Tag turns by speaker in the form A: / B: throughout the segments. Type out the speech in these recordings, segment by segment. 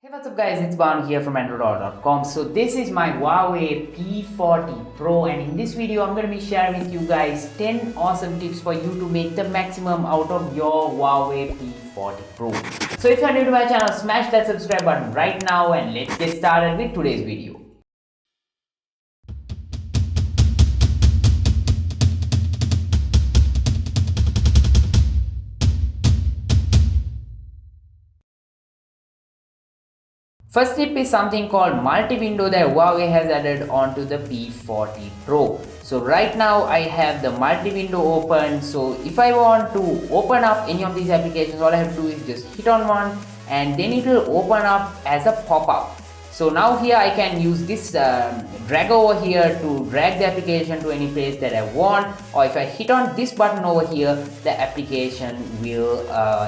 A: Hey, what's up guys, it's Banu here from AndroDollar.com. So this is my Huawei P40 Pro, and in this video I'm going to be sharing with you guys 10 awesome tips for you to make the maximum out of your Huawei P40 Pro. So if you're new to my channel, smash that subscribe button right now and let's get started with today's video. First tip is something called multi-window that Huawei has added onto the P40 Pro. So right now I have the multi-window open. So if I want to open up any of these applications, all I have to do is just hit on one and then it will open up as a pop-up. So now here I can use this drag over here to drag the application to any place that I want, or if I hit on this button over here, the application will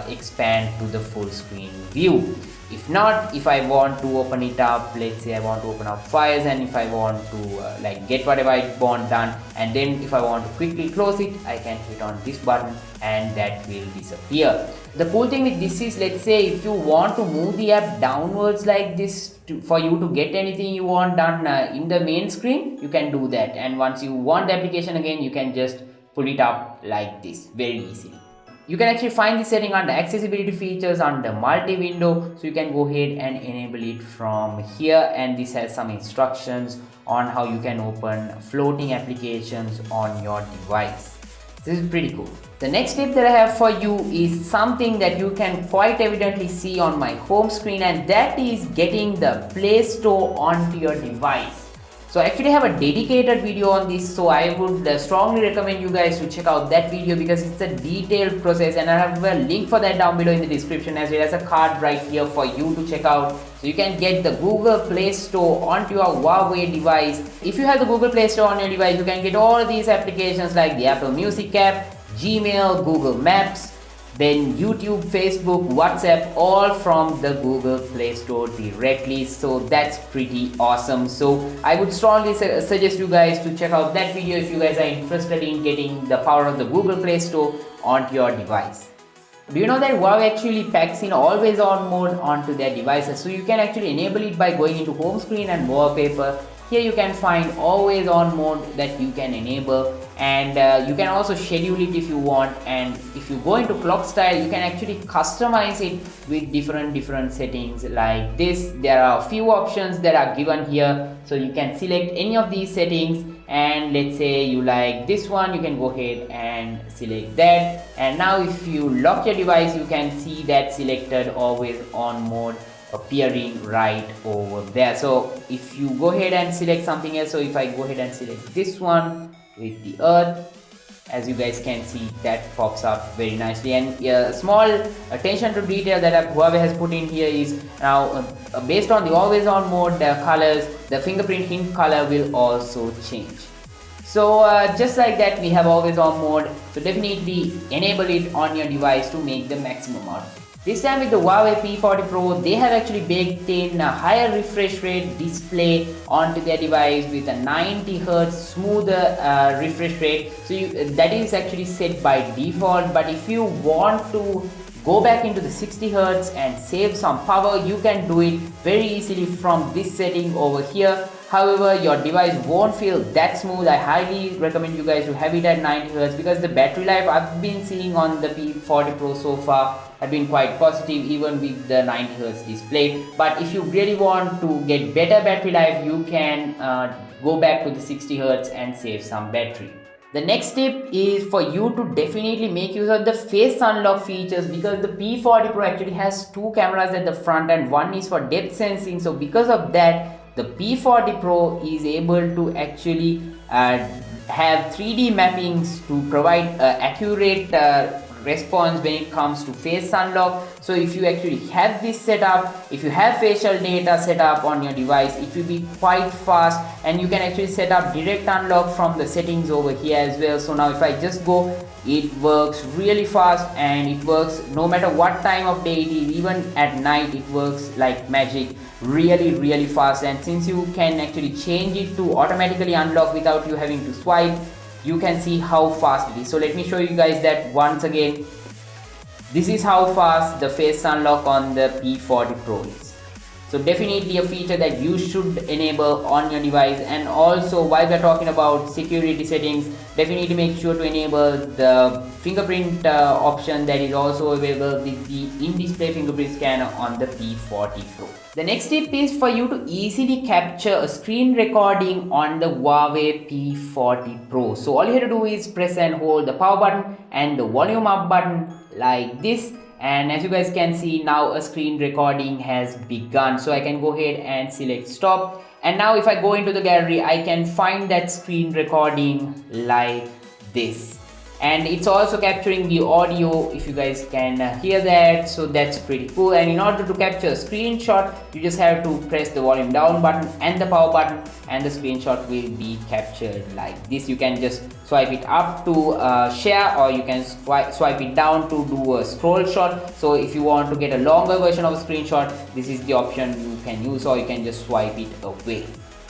A: expand to the full screen view. If not, if I want to open it up, let's say I want to open up files, and if I want to get whatever I want done, and then if I want to quickly close it, I can hit on this button and that will disappear. The cool thing with this is, let's say if you want to move the app downwards like this for you to get anything you want done in the main screen, you can do that, and once you want the application again, you can just pull it up like this very easily. You can actually find this setting under accessibility features under multi-window, so you can go ahead and enable it from here, and this has some instructions on how you can open floating applications on your device. This is pretty cool. The next tip that I have for you is something that you can quite evidently see on my home screen, and that is getting the Play Store onto your device. So I actually have a dedicated video on this, so I would strongly recommend you guys to check out that video because it's a detailed process, and I have a link for that down below in the description, as well as a card right here for you to check out. So you can get the Google Play Store onto your Huawei device. If you have the Google Play Store on your device, you can get all these applications like the Apple Music app, Gmail, Google Maps, then YouTube, Facebook, WhatsApp, all from the Google Play Store directly. So that's pretty awesome. So I would strongly suggest you guys to check out that video if you guys are interested in getting the power of the Google Play Store onto your device. Do you know that Huawei actually packs in always on mode onto their devices? So you can actually enable it by going into home screen and wallpaper. Here you can find always on mode that you can enable, and you can also schedule it if you want, and if you go into clock style, you can actually customize it with different settings like this. There are a few options that are given here, so you can select any of these settings, and let's say you like this one, you can go ahead and select that, and now if you lock your device, you can see that selected always on mode appearing right over there. So if you go ahead and select something else, so if I go ahead and select this one with the earth, as you guys can see, that pops up very nicely. And small attention to detail that Huawei has put in here is now based on the always on mode colors, the fingerprint hint color will also change. So just like that, we have always on mode, so definitely enable it on your device to make the maximum out of it. This time with the Huawei P40 Pro, they have actually baked in a higher refresh rate display onto their device with a 90 Hz smoother refresh rate. So that is actually set by default, but if you want to go back into the 60 Hz and save some power, you can do it very easily from this setting over here. However, your device won't feel that smooth. I highly recommend you guys to have it at 90 Hz because the battery life I've been seeing on the P40 Pro so far have been quite positive, even with the 90 Hz display. But if you really want to get better battery life, you can go back to the 60 Hz and save some battery. The next tip is for you to definitely make use of the face unlock features, because the P40 Pro actually has two cameras at the front and one is for depth sensing. So because of that, the P40 Pro is able to actually have 3D mappings to provide accurate response when it comes to face unlock. So if you actually have this set up, if you have facial data set up on your device, it will be quite fast, and you can actually set up direct unlock from the settings over here as well. So now if I just go, it works really fast, and it works no matter what time of day it is. Even at night it works like magic, really fast. And since you can actually change it to automatically unlock without you having to swipe, you can see how fast it is. So let me show you guys that once again. This is how fast the face unlock on the P40 Pro is. So definitely a feature that you should enable on your device. And also, while we're talking about security settings, definitely make sure to enable the fingerprint option that is also available with the in-display fingerprint scanner on the P40 Pro. The next tip is for you to easily capture a screen recording on the Huawei P40 Pro. So all you have to do is press and hold the power button and the volume up button like this, and as you guys can see, now a screen recording has begun. So I can go ahead and select stop, and now if I go into the gallery, I can find that screen recording like this, and it's also capturing the audio, if you guys can hear that. So that's pretty cool. And in order to capture a screenshot, you just have to press the volume down button and the power button, and the screenshot will be captured like this. You can just swipe it up to share, or you can swipe it down to do a scroll shot. So if you want to get a longer version of a screenshot, this is the option you can use, or you can just swipe it away.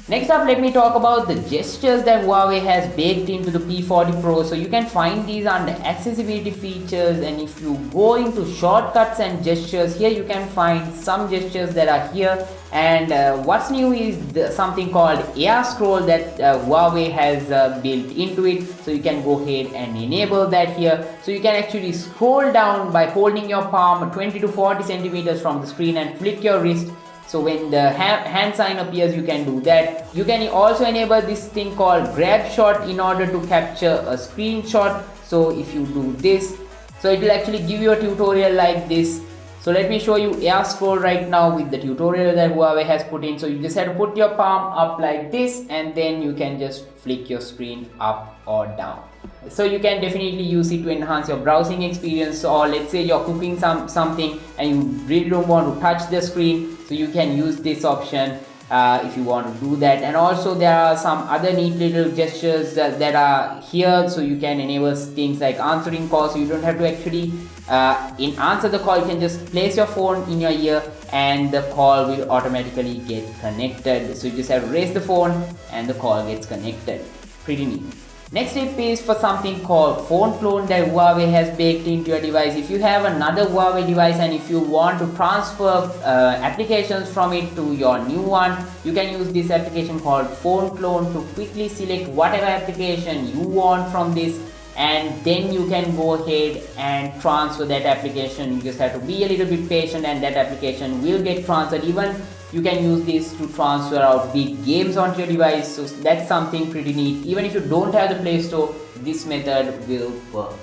A: Next up, let me talk about the gestures that Huawei has baked into the P40 Pro. So you can find these under accessibility features, and if you go into shortcuts and gestures, here you can find some gestures that are here. And what's new is something called air scroll that Huawei has built into it. So you can go ahead and enable that here. So you can actually scroll down by holding your palm 20 to 40 centimeters from the screen and flick your wrist. So when the hand sign appears, you can do that. You can also enable this thing called grab shot in order to capture a screenshot. So if you do this, so it will actually give you a tutorial like this. So let me show you air scroll right now with the tutorial that Huawei has put in. So you just have to put your palm up like this, and then you can just flick your screen up or down. So you can definitely use it to enhance your browsing experience. Or let's say you're cooking something and you really don't want to touch the screen, so you can use this option if you want to do that. And also there are some other neat little gestures that are here. So you can enable things like answering calls. So you don't have to actually answer the call. You can just place your phone in your ear and the call will automatically get connected. So you just have to raise the phone and the call gets connected. Pretty neat. Next tip is for something called phone clone that Huawei has baked into your device. If you have another Huawei device and if you want to transfer applications from it to your new one, you can use this application called phone clone to quickly select whatever application you want from this, and then you can go ahead and transfer that application. You just have to be a little bit patient and that application will get transferred. Even you can use this to transfer out big games onto your device. So that's something pretty neat. Even if you don't have the Play Store, this method will work.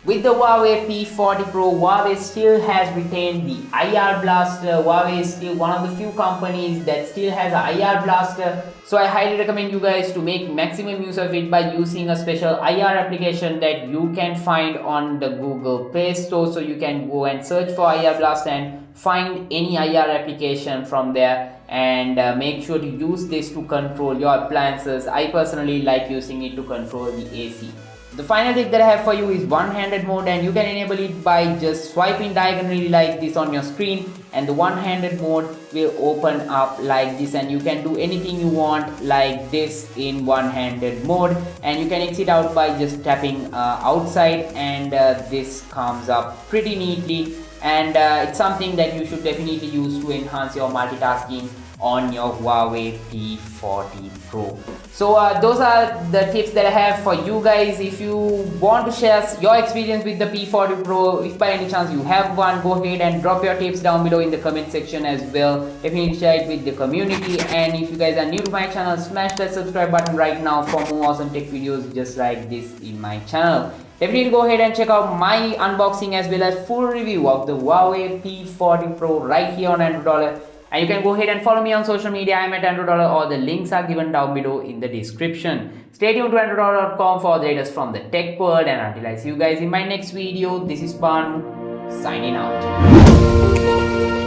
A: With the Huawei P40 Pro, Huawei still has retained the IR blaster. Huawei is still one of the few companies that still has an IR blaster. So I highly recommend you guys to make maximum use of it by using a special IR application that you can find on the Google Play Store. So you can go and search for IR blaster and find any IR application from there, and make sure to use this to control your appliances. I personally like using it to control the AC. The final tip that I have for you is one-handed mode, and you can enable it by just swiping diagonally like this on your screen, and the one-handed mode will open up like this, and you can do anything you want like this in one-handed mode. And you can exit out by just tapping outside, and this comes up pretty neatly. And it's something that you should definitely use to enhance your multitasking on your Huawei P40 Pro. So those are the tips that I have for you guys. If you want to share your experience with the P40 Pro, if by any chance you have one, go ahead and drop your tips down below in the comment section as well. Definitely share it with the community. And if you guys are new to my channel, smash that subscribe button right now for more awesome tech videos just like this in my channel. Definitely go ahead and check out my unboxing as well as full review of the Huawei P40 Pro right here on Andro Dollar. And you can go ahead and follow me on social media. I'm at Andro Dollar, or the links are given down below in the description. Stay tuned to androdollar.com for the latest from the tech world. And until I see you guys in my next video, this is Banu signing out.